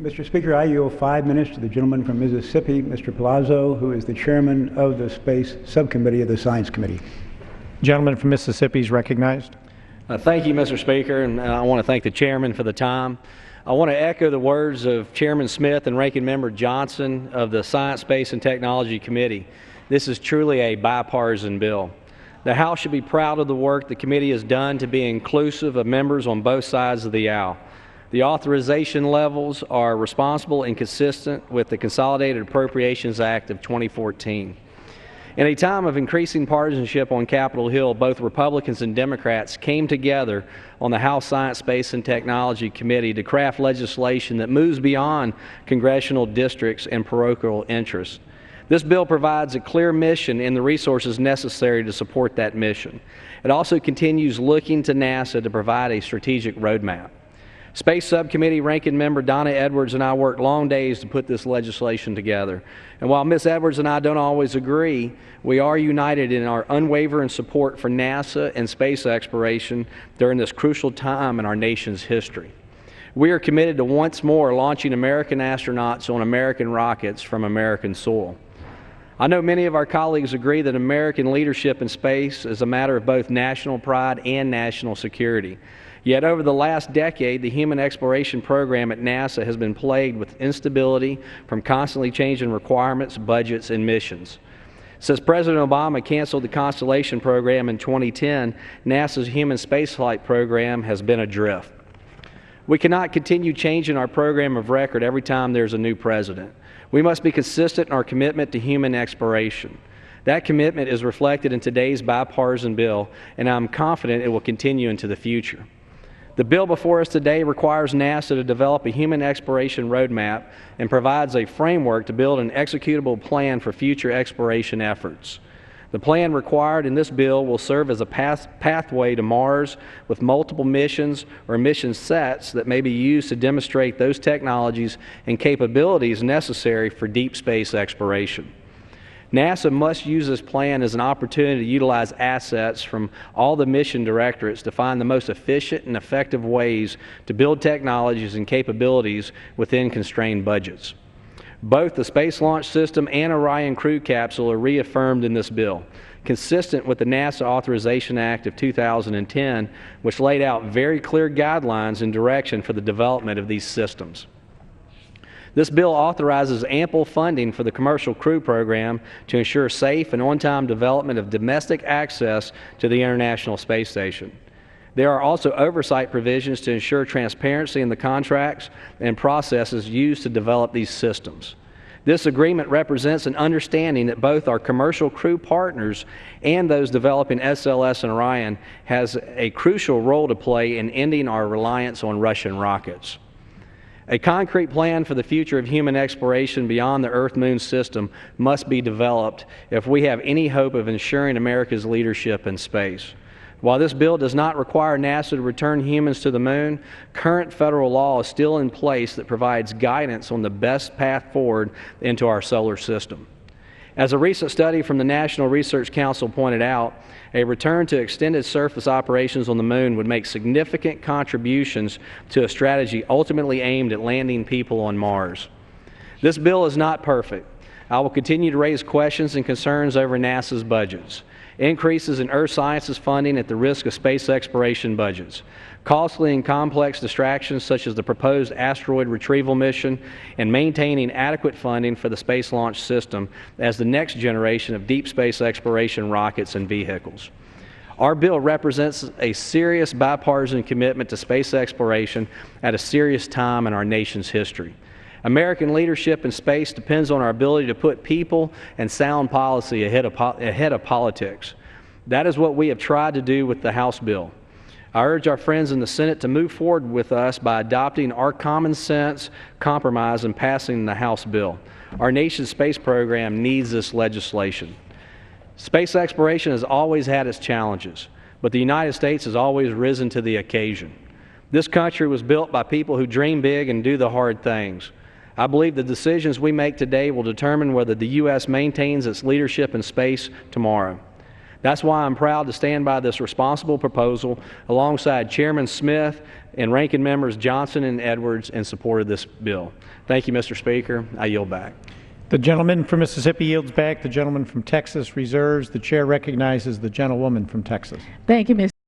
Mr. Speaker, I yield 5 minutes to the gentleman from Mississippi, Mr. Palazzo, who is the chairman of the Space Subcommittee of the Science Committee. Gentleman from Mississippi is recognized. Thank you, Mr. Speaker, and I want to thank the chairman for the time. I want to echo the words of Chairman Smith and Ranking Member Johnson of the Science, Space, and Technology Committee. This is truly a bipartisan bill. The House should be proud of the work the committee has done to be inclusive of members on both sides of the aisle. The authorization levels are responsible and consistent with the Consolidated Appropriations Act of 2014. In a time of increasing partisanship on Capitol Hill, both Republicans and Democrats came together on the House Science, Space, and Technology Committee to craft legislation that moves beyond congressional districts and parochial interests. This bill provides a clear mission and the resources necessary to support that mission. It also continues looking to NASA to provide a strategic roadmap. Space Subcommittee Ranking Member Donna Edwards and I worked long days to put this legislation together. And while Ms. Edwards and I don't always agree, we are united in our unwavering support for NASA and space exploration during this crucial time in our nation's history. We are committed to once more launching American astronauts on American rockets from American soil. I know many of our colleagues agree that American leadership in space is a matter of both national pride and national security. Yet over the last decade, the human exploration program at NASA has been plagued with instability from constantly changing requirements, budgets, and missions. Since President Obama canceled the Constellation program in 2010, NASA's human spaceflight program has been adrift. We cannot continue changing our program of record every time there's a new president. We must be consistent in our commitment to human exploration. That commitment is reflected in today's bipartisan bill, and I'm confident it will continue into the future. The bill before us today requires NASA to develop a human exploration roadmap and provides a framework to build an executable plan for future exploration efforts. The plan required in this bill will serve as a pathway to Mars with multiple missions or mission sets that may be used to demonstrate those technologies and capabilities necessary for deep space exploration. NASA must use this plan as an opportunity to utilize assets from all the mission directorates to find the most efficient and effective ways to build technologies and capabilities within constrained budgets. Both the Space Launch System and Orion crew capsule are reaffirmed in this bill, consistent with the NASA Authorization Act of 2010, which laid out very clear guidelines and direction for the development of these systems. This bill authorizes ample funding for the Commercial Crew Program to ensure safe and on-time development of domestic access to the International Space Station. There are also oversight provisions to ensure transparency in the contracts and processes used to develop these systems. This agreement represents an understanding that both our commercial crew partners and those developing SLS and Orion has a crucial role to play in ending our reliance on Russian rockets. A concrete plan for the future of human exploration beyond the Earth-Moon system must be developed if we have any hope of ensuring America's leadership in space. While this bill does not require NASA to return humans to the Moon, current federal law is still in place that provides guidance on the best path forward into our solar system. As a recent study from the National Research Council pointed out, a return to extended surface operations on the Moon would make significant contributions to a strategy ultimately aimed at landing people on Mars. This bill is not perfect. I will continue to raise questions and concerns over NASA's budgets. Increases in Earth sciences funding at the risk of space exploration budgets, costly and complex distractions such as the proposed asteroid retrieval mission, and maintaining adequate funding for the Space Launch System as the next generation of deep space exploration rockets and vehicles. Our bill represents a serious bipartisan commitment to space exploration at a serious time in our nation's history. American leadership in space depends on our ability to put people and sound policy ahead of politics. That is what we have tried to do with the House bill. I urge our friends in the Senate to move forward with us by adopting our common sense compromise and passing the House bill. Our nation's space program needs this legislation. Space exploration has always had its challenges, but the United States has always risen to the occasion. This country was built by people who dream big and do the hard things. I believe the decisions we make today will determine whether the U.S. maintains its leadership in space tomorrow. That's why I'm proud to stand by this responsible proposal alongside Chairman Smith and Ranking Members Johnson and Edwards in support of this bill. Thank you, Mr. Speaker. I yield back. The gentleman from Mississippi yields back. The gentleman from Texas reserves. The chair recognizes the gentlewoman from Texas. Thank you, Mr.